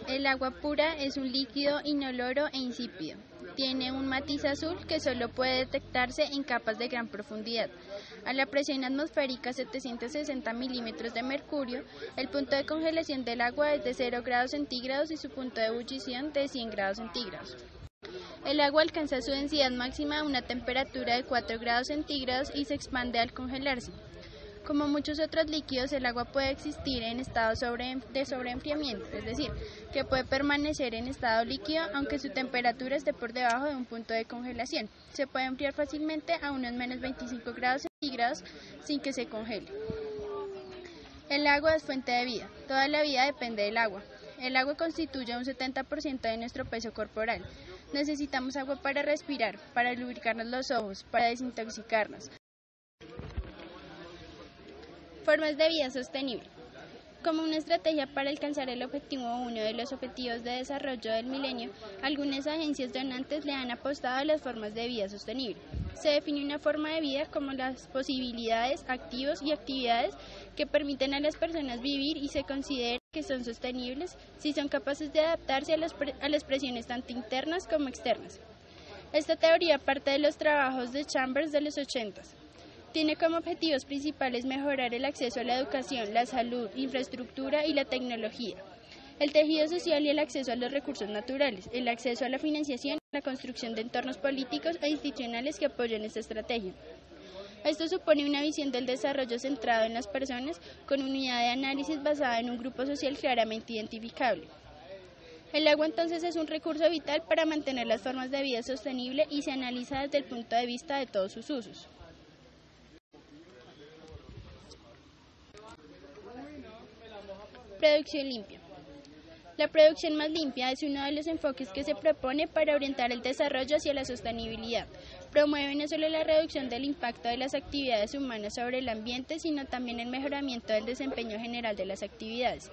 El agua pura es un líquido inoloro e insípido. Tiene un matiz azul que solo puede detectarse en capas de gran profundidad. A la presión atmosférica 760 milímetros de mercurio, el punto de congelación del agua es de 0 grados centígrados y su punto de ebullición de 100 grados centígrados. El agua alcanza su densidad máxima a una temperatura de 4 grados centígrados y se expande al congelarse. Como muchos otros líquidos, el agua puede existir en estado de sobreenfriamiento, es decir, que puede permanecer en estado líquido aunque su temperatura esté por debajo de un punto de congelación. Se puede enfriar fácilmente a unos menos 25 grados centígrados sin que se congele. El agua es fuente de vida. Toda la vida depende del agua. El agua constituye un 70% de nuestro peso corporal. Necesitamos agua para respirar, para lubricarnos los ojos, para desintoxicarnos. Formas de vida sostenible. Como una estrategia para alcanzar el objetivo 1 de los Objetivos de Desarrollo del Milenio, algunas agencias donantes le han apostado a las formas de vida sostenible. Se define una forma de vida como las posibilidades, activos y actividades que permiten a las personas vivir y se considera que son sostenibles si son capaces de adaptarse a las presiones tanto internas como externas. Esta teoría parte de los trabajos de Chambers de los 80. Tiene como objetivos principales mejorar el acceso a la educación, la salud, infraestructura y la tecnología, el tejido social y el acceso a los recursos naturales, el acceso a la financiación y la construcción de entornos políticos e institucionales que apoyen esta estrategia. Esto supone una visión del desarrollo centrado en las personas con unidad de análisis basada en un grupo social claramente identificable. El agua entonces es un recurso vital para mantener las formas de vida sostenible y se analiza desde el punto de vista de todos sus usos. Producción limpia. La producción más limpia es uno de los enfoques que se propone para orientar el desarrollo hacia la sostenibilidad. Promueve no solo la reducción del impacto de las actividades humanas sobre el ambiente, sino también el mejoramiento del desempeño general de las actividades.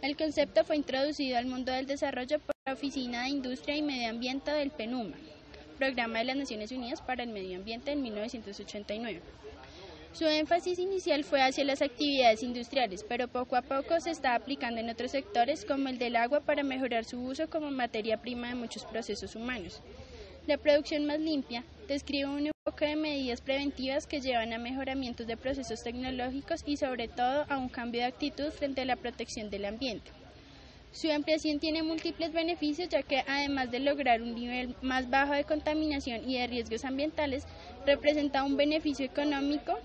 El concepto fue introducido al mundo del desarrollo por la Oficina de Industria y Medio Ambiente del PNUMA, Programa de las Naciones Unidas para el Medio Ambiente en 1989. Su énfasis inicial fue hacia las actividades industriales, pero poco a poco se está aplicando en otros sectores como el del agua para mejorar su uso como materia prima de muchos procesos humanos. La producción más limpia describe un enfoque de medidas preventivas que llevan a mejoramientos de procesos tecnológicos y sobre todo a un cambio de actitud frente a la protección del ambiente. Su ampliación tiene múltiples beneficios, ya que además de lograr un nivel más bajo de contaminación y de riesgos ambientales, representa un beneficio económico,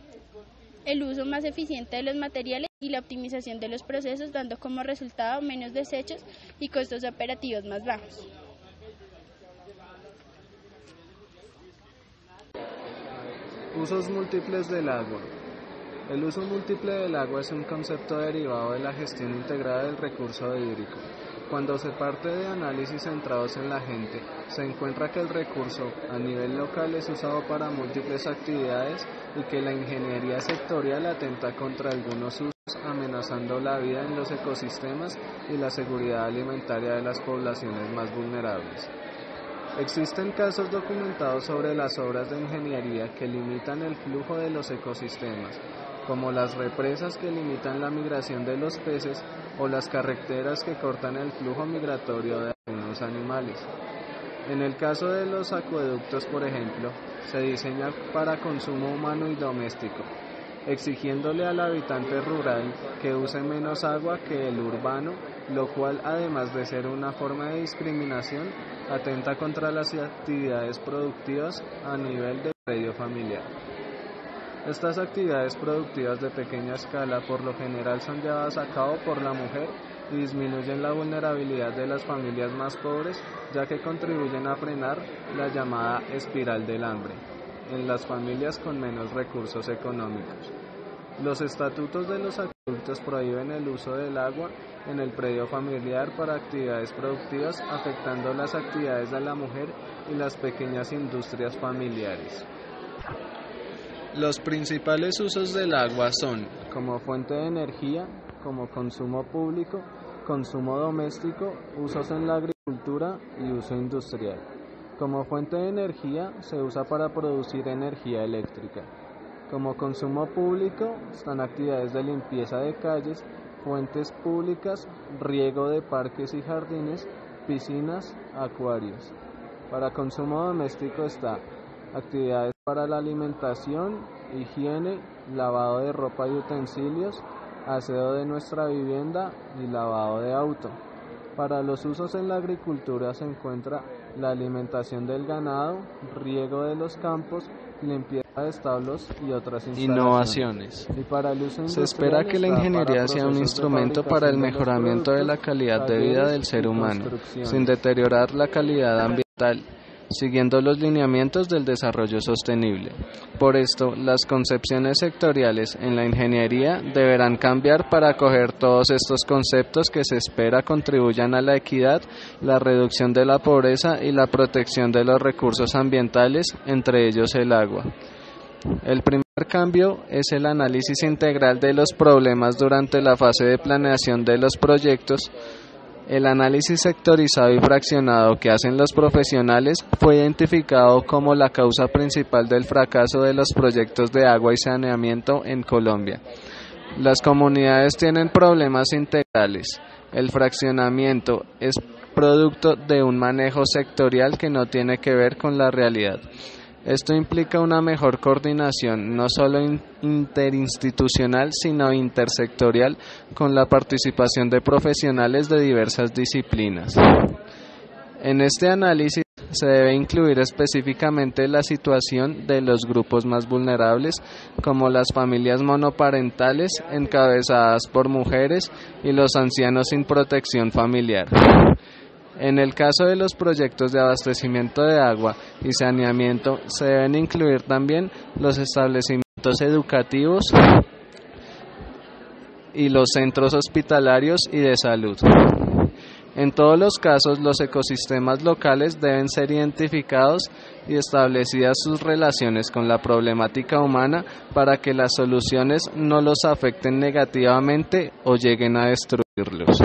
el uso más eficiente de los materiales y la optimización de los procesos, dando como resultado menos desechos y costos operativos más bajos. Usos múltiples del agua. El uso múltiple del agua es un concepto derivado de la gestión integrada del recurso hídrico. Cuando se parte de análisis centrados en la gente, se encuentra que el recurso a nivel local es usado para múltiples actividades y que la ingeniería sectorial atenta contra algunos usos, amenazando la vida en los ecosistemas y la seguridad alimentaria de las poblaciones más vulnerables. Existen casos documentados sobre las obras de ingeniería que limitan el flujo de los ecosistemas, como las represas que limitan la migración de los peces o las carreteras que cortan el flujo migratorio de algunos animales. En el caso de los acueductos, por ejemplo, se diseña para consumo humano y doméstico, exigiéndole al habitante rural que use menos agua que el urbano, lo cual, además de ser una forma de discriminación, atenta contra las actividades productivas a nivel del predio familiar. Estas actividades productivas de pequeña escala por lo general son llevadas a cabo por la mujer y disminuyen la vulnerabilidad de las familias más pobres, ya que contribuyen a frenar la llamada espiral del hambre en las familias con menos recursos económicos. Los estatutos de los acueductos prohíben el uso del agua en el predio familiar para actividades productivas, afectando las actividades de la mujer y las pequeñas industrias familiares. Los principales usos del agua son como fuente de energía, como consumo público, consumo doméstico, usos en la agricultura y uso industrial. Como fuente de energía se usa para producir energía eléctrica. Como consumo público están actividades de limpieza de calles fuentes públicas, riego de parques y jardines, piscinas, acuarios. Para consumo doméstico está actividades para la alimentación, higiene, lavado de ropa y utensilios, aseo de nuestra vivienda y lavado de auto. Para los usos en la agricultura se encuentra la alimentación del ganado, riego de los campos, limpieza de establos y otras innovaciones. Y para el uso Se espera que la ingeniería sea un instrumento para el mejoramiento de la calidad de vida del ser humano, sin deteriorar la calidad ambiental, siguiendo los lineamientos del desarrollo sostenible. Por esto, las concepciones sectoriales en la ingeniería deberán cambiar para acoger todos estos conceptos que se espera contribuyan a la equidad, la reducción de la pobreza y la protección de los recursos ambientales, entre ellos el agua. El primer cambio es el análisis integral de los problemas durante la fase de planeación de los proyectos. El análisis sectorizado y fraccionado que hacen los profesionales fue identificado como la causa principal del fracaso de los proyectos de agua y saneamiento en Colombia. Las comunidades tienen problemas integrales. El fraccionamiento es producto de un manejo sectorial que no tiene que ver con la realidad. Esto implica una mejor coordinación, no solo interinstitucional, sino intersectorial, con la participación de profesionales de diversas disciplinas. En este análisis se debe incluir específicamente la situación de los grupos más vulnerables, como las familias monoparentales encabezadas por mujeres y los ancianos sin protección familiar. En el caso de los proyectos de abastecimiento de agua y saneamiento, se deben incluir también los establecimientos educativos y los centros hospitalarios y de salud. En todos los casos, los ecosistemas locales deben ser identificados y establecidas sus relaciones con la problemática humana para que las soluciones no los afecten negativamente o lleguen a destruirlos.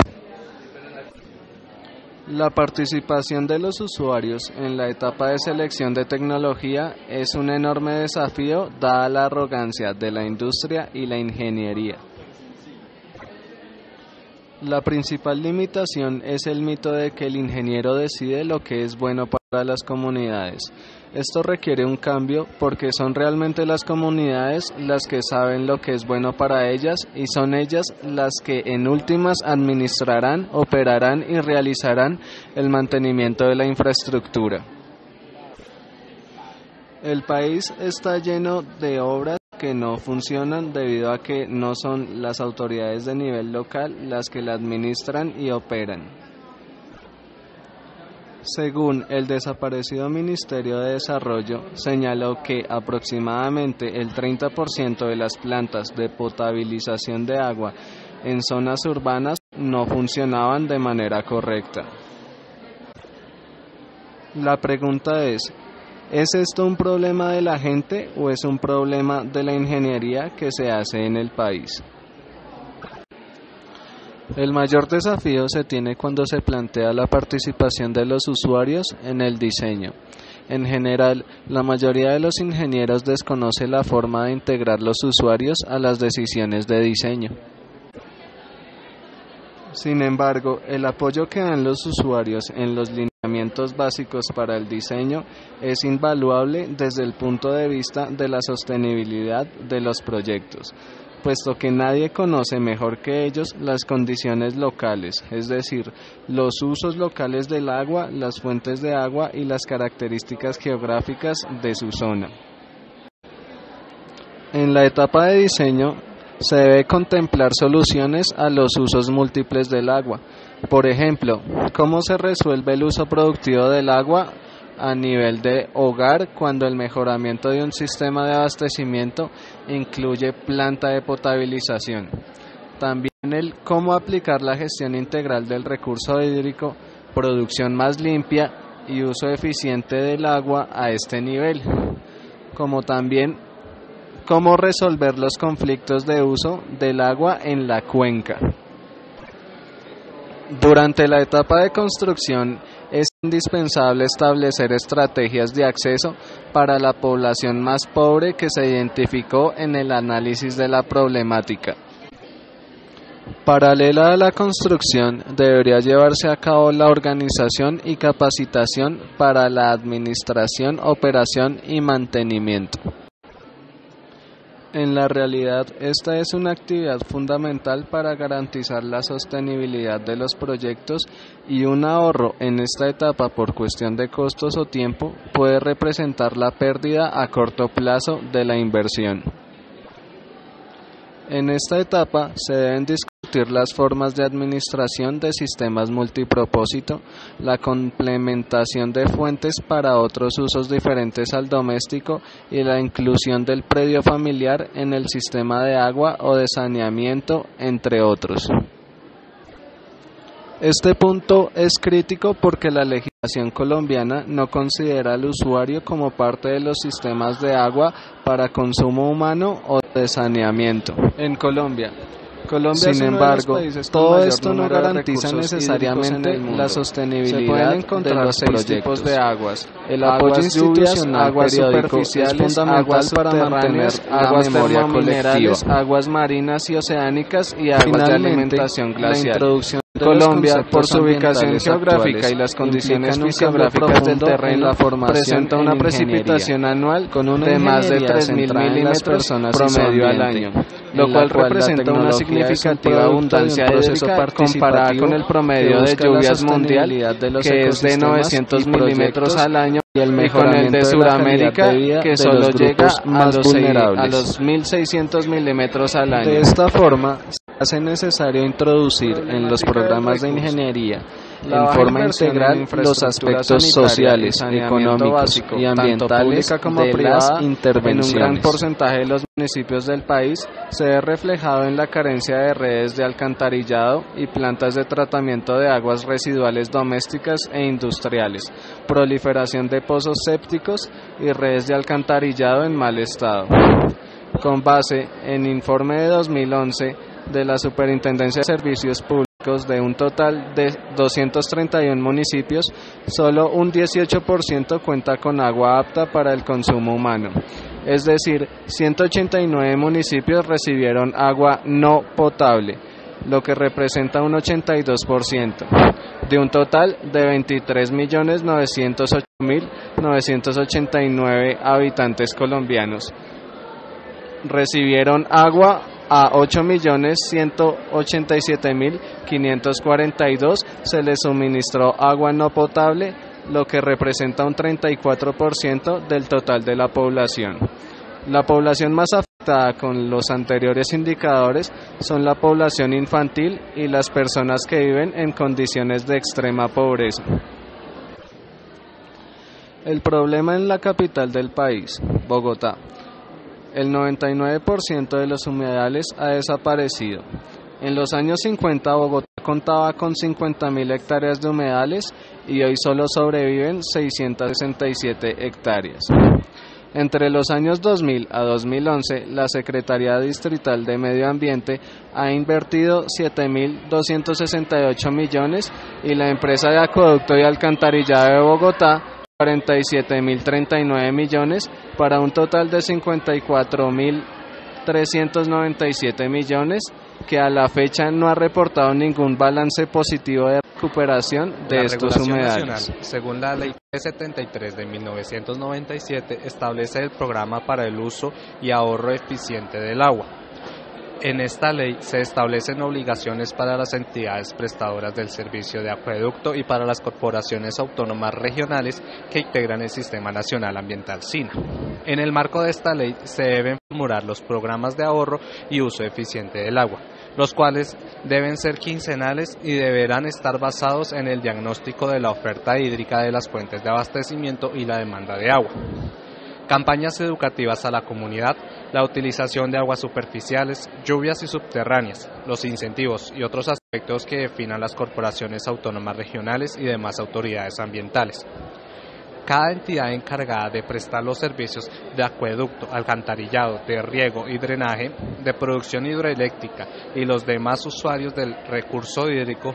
La participación de los usuarios en la etapa de selección de tecnología es un enorme desafío dada la arrogancia de la industria y la ingeniería. La principal limitación es el mito de que el ingeniero decide lo que es bueno para las comunidades. Esto requiere un cambio porque son realmente las comunidades las que saben lo que es bueno para ellas y son ellas las que en últimas administrarán, operarán y realizarán el mantenimiento de la infraestructura. El país está lleno de obras que no funcionan debido a que no son las autoridades de nivel local las que la administran y operan. Según el desaparecido Ministerio de Desarrollo, señaló que aproximadamente el 30% de las plantas de potabilización de agua en zonas urbanas no funcionaban de manera correcta. La pregunta ¿es esto un problema de la gente o es un problema de la ingeniería que se hace en el país? El mayor desafío se tiene cuando se plantea la participación de los usuarios en el diseño. En general, la mayoría de los ingenieros desconoce la forma de integrar los usuarios a las decisiones de diseño. Sin embargo, el apoyo que dan los usuarios en los lineamientos básicos para el diseño es invaluable desde el punto de vista de la sostenibilidad de los proyectos, puesto que nadie conoce mejor que ellos las condiciones locales, es decir, los usos locales del agua, las fuentes de agua y las características geográficas de su zona. En la etapa de diseño, se debe contemplar soluciones a los usos múltiples del agua. Por ejemplo, cómo se resuelve el uso productivo del agua a nivel de hogar cuando el mejoramiento de un sistema de abastecimiento incluye planta de potabilización. También el cómo aplicar la gestión integral del recurso hídrico, producción más limpia y uso eficiente del agua a este nivel, como también cómo resolver los conflictos de uso del agua en la cuenca. Durante la etapa de construcción es indispensable establecer estrategias de acceso para la población más pobre que se identificó en el análisis de la problemática. Paralela a la construcción, debería llevarse a cabo la organización y capacitación para la administración, operación y mantenimiento. En la realidad, esta es una actividad fundamental para garantizar la sostenibilidad de los proyectos y un ahorro en esta etapa por cuestión de costos o tiempo puede representar la pérdida a corto plazo de la inversión. En esta etapa se deben discutir las formas de administración de sistemas multipropósito, la complementación de fuentes para otros usos diferentes al doméstico y la inclusión del predio familiar en el sistema de agua o de saneamiento, entre otros. Este punto es crítico porque la legislación colombiana no considera al usuario como parte de los sistemas de agua para consumo humano o de saneamiento. En Colombia, sin embargo, todo esto no garantiza necesariamente la sostenibilidad de los 6 tipos de aguas. El apoyo institucional, aguas superficiales, es fundamental para mantener aguas termominerales, aguas marinas y oceánicas y aguas de alimentación glacial. Colombia, por su ubicación geográfica y las condiciones fisiográficas del terreno, presenta una precipitación anual de más de 3.000 milímetros promedio al año, lo cual representa una significativa abundancia hídrica comparada con el promedio de lluvias mundial, que es de 900 milímetros al año, y con el de Sudamérica, que solo llega a los 1.600 milímetros al año. De esta forma, hace necesario introducir en los programas de ingeniería en forma integral los aspectos sociales, económicos y ambientales de las intervenciones. En un gran porcentaje de los municipios del país se ve reflejado en la carencia de redes de alcantarillado y plantas de tratamiento de aguas residuales domésticas e industriales, proliferación de pozos sépticos y redes de alcantarillado en mal estado. Con base en informe de 2011 de la Superintendencia de Servicios Públicos, de un total de 231 municipios, solo un 18% cuenta con agua apta para el consumo humano. Es decir, 189 municipios recibieron agua no potable, lo que representa un 82%, de un total de 23.908.989 habitantes colombianos. Recibieron agua a 8.187.542 se les suministró agua no potable, lo que representa un 34% del total de la población. La población más afectada con los anteriores indicadores son la población infantil y las personas que viven en condiciones de extrema pobreza. El problema en la capital del país, Bogotá. El 99% de los humedales ha desaparecido. En los años 50, Bogotá contaba con 50.000 hectáreas de humedales y hoy solo sobreviven 667 hectáreas. Entre los años 2000 a 2011, la Secretaría Distrital de Medio Ambiente ha invertido 7.268 millones y la empresa de acueducto y alcantarillado de Bogotá 47.039 millones para un total de 54.397 millones que a la fecha no ha reportado ningún balance positivo de recuperación de estos humedales. Nacional, según la Ley 73 de 1997, establece el programa para el uso y ahorro eficiente del agua. En esta ley se establecen obligaciones para las entidades prestadoras del servicio de acueducto y para las corporaciones autónomas regionales que integran el Sistema Nacional Ambiental SINA. En el marco de esta ley se deben formular los programas de ahorro y uso eficiente del agua, los cuales deben ser quincenales y deberán estar basados en el diagnóstico de la oferta hídrica de las fuentes de abastecimiento y la demanda de agua. Campañas educativas a la comunidad, la utilización de aguas superficiales, lluvias y subterráneas, los incentivos y otros aspectos que definan las corporaciones autónomas regionales y demás autoridades ambientales. Cada entidad encargada de prestar los servicios de acueducto, alcantarillado, de riego y drenaje, de producción hidroeléctrica y los demás usuarios del recurso hídrico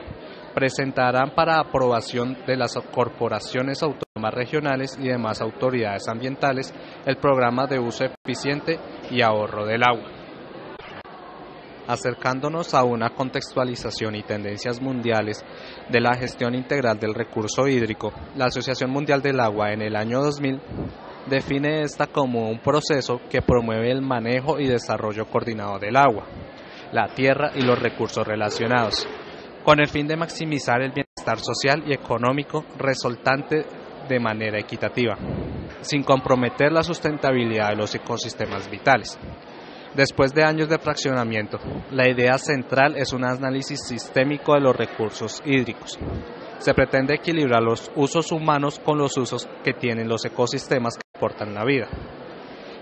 presentarán para aprobación de las corporaciones autónomas regionales y demás autoridades ambientales el programa de uso eficiente y ahorro del agua. Acercándonos a una contextualización y tendencias mundiales de la gestión integral del recurso hídrico, la Asociación Mundial del Agua en el año 2000 define esta como un proceso que promueve el manejo y desarrollo coordinado del agua, la tierra y los recursos relacionados, con el fin de maximizar el bienestar social y económico resultante de manera equitativa, sin comprometer la sustentabilidad de los ecosistemas vitales. Después de años de fraccionamiento, la idea central es un análisis sistémico de los recursos hídricos. Se pretende equilibrar los usos humanos con los usos que tienen los ecosistemas que aportan la vida.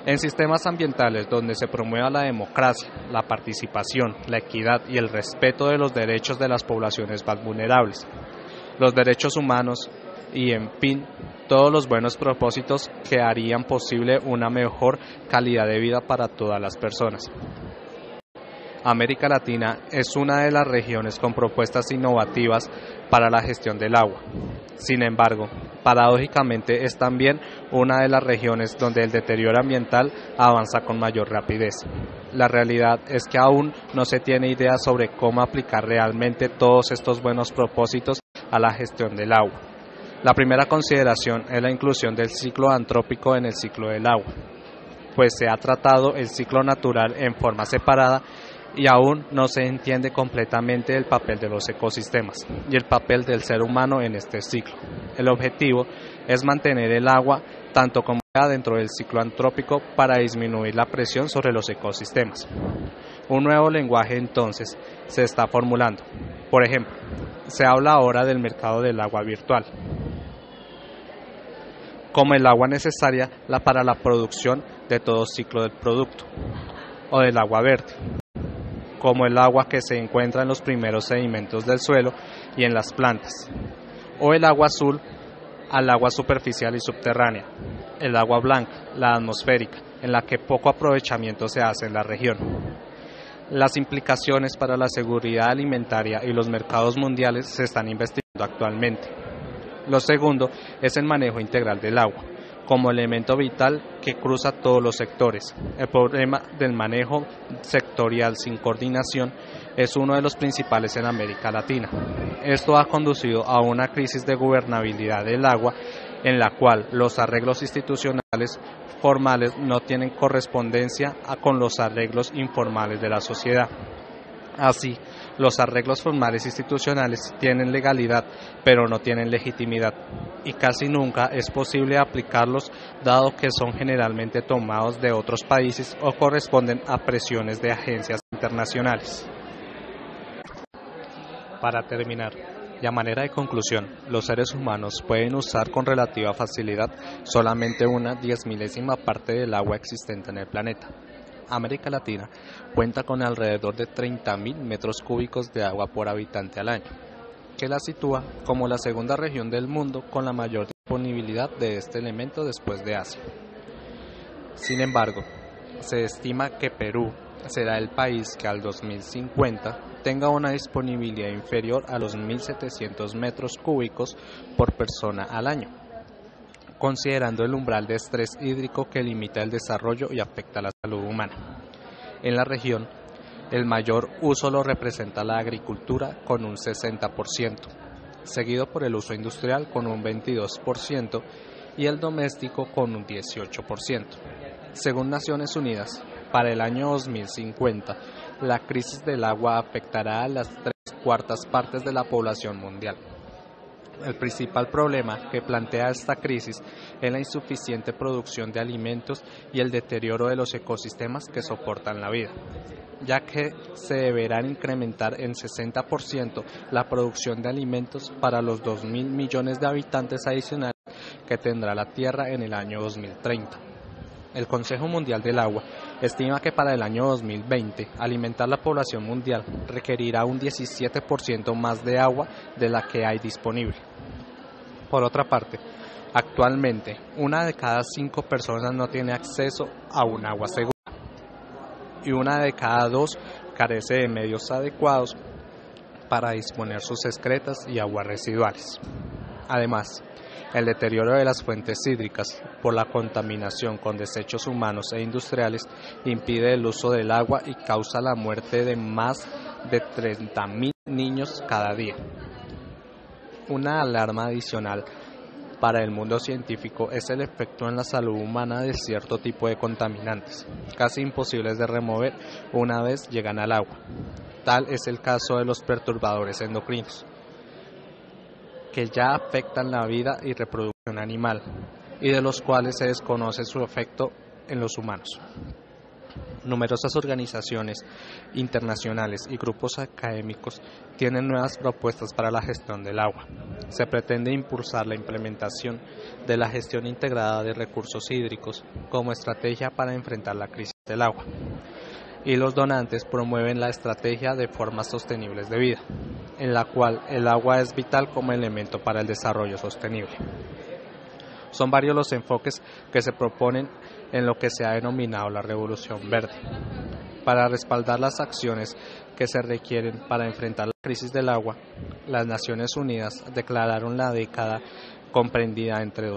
En sistemas ambientales donde se promueva la democracia, la participación, la equidad y el respeto de los derechos de las poblaciones más vulnerables, los derechos humanos y, en fin, todos los buenos propósitos que harían posible una mejor calidad de vida para todas las personas. América Latina es una de las regiones con propuestas innovativas para la gestión del agua. Sin embargo, paradójicamente es también una de las regiones donde el deterioro ambiental avanza con mayor rapidez. La realidad es que aún no se tiene idea sobre cómo aplicar realmente todos estos buenos propósitos a la gestión del agua. La primera consideración es la inclusión del ciclo antrópico en el ciclo del agua, pues se ha tratado el ciclo natural en forma separada y aún no se entiende completamente el papel de los ecosistemas y el papel del ser humano en este ciclo. El objetivo es mantener el agua tanto como dentro del ciclo antrópico para disminuir la presión sobre los ecosistemas. Un nuevo lenguaje entonces se está formulando. Por ejemplo, se habla ahora del mercado del agua virtual, como el agua necesaria para la producción de todo ciclo del producto, o del agua verde, como el agua que se encuentra en los primeros sedimentos del suelo y en las plantas, o el agua azul al agua superficial y subterránea, el agua blanca, la atmosférica, en la que poco aprovechamiento se hace en la región. Las implicaciones para la seguridad alimentaria y los mercados mundiales se están investigando actualmente. Lo segundo es el manejo integral del agua, como elemento vital que cruza todos los sectores. El problema del manejo sectorial sin coordinación es uno de los principales en América Latina. Esto ha conducido a una crisis de gobernabilidad del agua en la cual los arreglos institucionales formales no tienen correspondencia con los arreglos informales de la sociedad. Así, los arreglos formales institucionales tienen legalidad, pero no tienen legitimidad, y casi nunca es posible aplicarlos dado que son generalmente tomados de otros países o corresponden a presiones de agencias internacionales. Para terminar, y a manera de conclusión, los seres humanos pueden usar con relativa facilidad solamente una 10.000ª parte del agua existente en el planeta. América Latina cuenta con alrededor de 30.000 metros cúbicos de agua por habitante al año, que la sitúa como la segunda región del mundo con la mayor disponibilidad de este elemento después de Asia. Sin embargo, se estima que Perú será el país que al 2050 tenga una disponibilidad inferior a los 1.700 metros cúbicos por persona al año, considerando el umbral de estrés hídrico que limita el desarrollo y afecta a la salud humana. En la región, el mayor uso lo representa la agricultura con un 60%, seguido por el uso industrial con un 22% y el doméstico con un 18%. Según Naciones Unidas, para el año 2050, la crisis del agua afectará a las 3/4 partes de la población mundial. El principal problema que plantea esta crisis es la insuficiente producción de alimentos y el deterioro de los ecosistemas que soportan la vida, ya que se deberán incrementar en 60% la producción de alimentos para los 2.000 millones de habitantes adicionales que tendrá la Tierra en el año 2030. El Consejo Mundial del Agua estima que para el año 2020 alimentar la población mundial requerirá un 17% más de agua de la que hay disponible. Por otra parte, actualmente 1 de cada 5 personas no tiene acceso a un agua segura y 1 de cada 2 carece de medios adecuados para disponer sus excretas y aguas residuales. Además, El deterioro de las fuentes hídricas por la contaminación con desechos humanos e industriales impide el uso del agua y causa la muerte de más de 30.000 niños cada día. Una alarma adicional para el mundo científico es el efecto en la salud humana de cierto tipo de contaminantes, casi imposibles de remover una vez llegan al agua. Tal es el caso de los perturbadores endocrinos, que ya afectan la vida y reproducción animal, y de los cuales se desconoce su efecto en los humanos. Numerosas organizaciones internacionales y grupos académicos tienen nuevas propuestas para la gestión del agua. Se pretende impulsar la implementación de la gestión integrada de recursos hídricos como estrategia para enfrentar la crisis del agua. Y los donantes promueven la estrategia de formas sostenibles de vida, en la cual el agua es vital como elemento para el desarrollo sostenible. Son varios los enfoques que se proponen en lo que se ha denominado la Revolución Verde. Para respaldar las acciones que se requieren para enfrentar la crisis del agua, las Naciones Unidas declararon la década comprendida entre